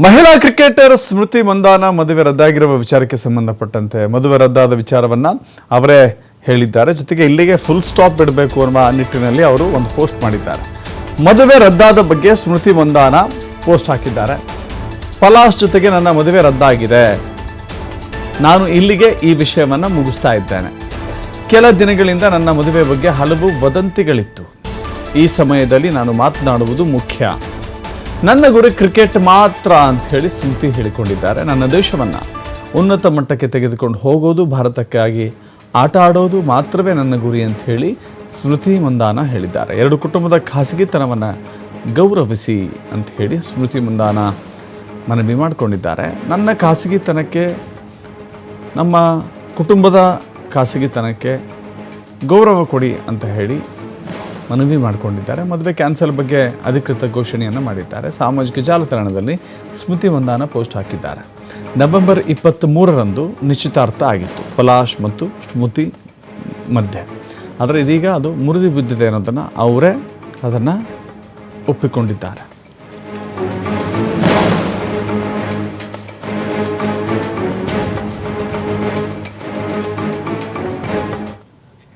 ಮಹಿಳಾ ಕ್ರಿಕೆಟರ್ ಸ್ಮೃತಿ ಮಂದಾನ ಮದುವೆ ರದ್ದಾಗಿರುವ ವಿಚಾರಕ್ಕೆ ಸಂಬಂಧಪಟ್ಟಂತೆ ಮದುವೆ ರದ್ದಾದ ವಿಚಾರವನ್ನು ಅವರೇ ಹೇಳಿದ್ದಾರೆ. ಜೊತೆಗೆ ಇಲ್ಲಿಗೆ ಫುಲ್ ಸ್ಟಾಪ್ ಬಿಡಬೇಕು ಅನ್ನುವ ನಿಟ್ಟಿನಲ್ಲಿ ಅವರು ಒಂದು ಪೋಸ್ಟ್ ಮಾಡಿದ್ದಾರೆ. ಮದುವೆ ರದ್ದಾದ ಬಗ್ಗೆ ಸ್ಮೃತಿ ಮಂದಾನ ಪೋಸ್ಟ್ ಹಾಕಿದ್ದಾರೆ. ಪಲಾಶ್ ಜೊತೆಗೆ ನನ್ನ ಮದುವೆ ರದ್ದಾಗಿದೆ. ನಾನು ಇಲ್ಲಿಗೆ ಈ ವಿಷಯವನ್ನು ಮುಗಿಸ್ತಾ ಇದ್ದೇನೆ. ಕೆಲ ದಿನಗಳಿಂದ ನನ್ನ ಮದುವೆ ಬಗ್ಗೆ ಹಲವು ವದಂತಿಗಳಿತ್ತು. ಈ ಸಮಯದಲ್ಲಿ ನಾನು ಮಾತನಾಡುವುದು ಮುಖ್ಯ. ನನ್ನ ಗುರಿ ಕ್ರಿಕೆಟ್ ಮಾತ್ರ ಅಂತ ಹೇಳಿ ಸ್ಮೃತಿ ಹೇಳಿಕೊಂಡಿದ್ದಾರೆ. ನನ್ನ ದೇಶವನ್ನು ಉನ್ನತ ಮಟ್ಟಕ್ಕೆ ತೆಗೆದುಕೊಂಡು ಹೋಗೋದು, ಭಾರತಕ್ಕಾಗಿ ಆಟ ಆಡೋದು ಮಾತ್ರವೇ ನನ್ನ ಗುರಿ ಅಂತ ಹೇಳಿ ಸ್ಮೃತಿ ಮಂದಾನ ಹೇಳಿದ್ದಾರೆ. ಎರಡು ಕುಟುಂಬದ ಖಾಸಗಿತನವನ್ನು ಗೌರವಿಸಿ ಅಂತ ಹೇಳಿ ಸ್ಮೃತಿ ಮಂದಾನ ಮನವಿ ಮಾಡಿಕೊಂಡಿದ್ದಾರೆ. ನನ್ನ ಖಾಸಗಿತನಕ್ಕೆ, ನಮ್ಮ ಕುಟುಂಬದ ಖಾಸಗಿತನಕ್ಕೆ ಗೌರವ ಕೊಡಿ ಅಂತ ಹೇಳಿ ಮನವಿ ಮಾಡಿಕೊಂಡಿದ್ದಾರೆ. ಮದುವೆ ಕ್ಯಾನ್ಸಲ್ ಬಗ್ಗೆ ಅಧಿಕೃತ ಘೋಷಣೆಯನ್ನು ಮಾಡಿದ್ದಾರೆ. ಸಾಮಾಜಿಕ ಜಾಲತಾಣದಲ್ಲಿ ಸ್ಮೃತಿ ಮಂದಾನ ಪೋಸ್ಟ್ ಹಾಕಿದ್ದಾರೆ. ನವೆಂಬರ್ 23ರಂದು ನಿಶ್ಚಿತಾರ್ಥ ಆಗಿತ್ತು ಪಲಾಶ್ ಮತ್ತು ಸ್ಮೃತಿ ಮಧ್ಯೆ. ಆದರೆ ಇದೀಗ ಅದು ಮುರಿದು ಬಿದ್ದಿದೆ ಅನ್ನೋದನ್ನು ಅವರೇ ಅದನ್ನು ಒಪ್ಪಿಕೊಂಡಿದ್ದಾರೆ.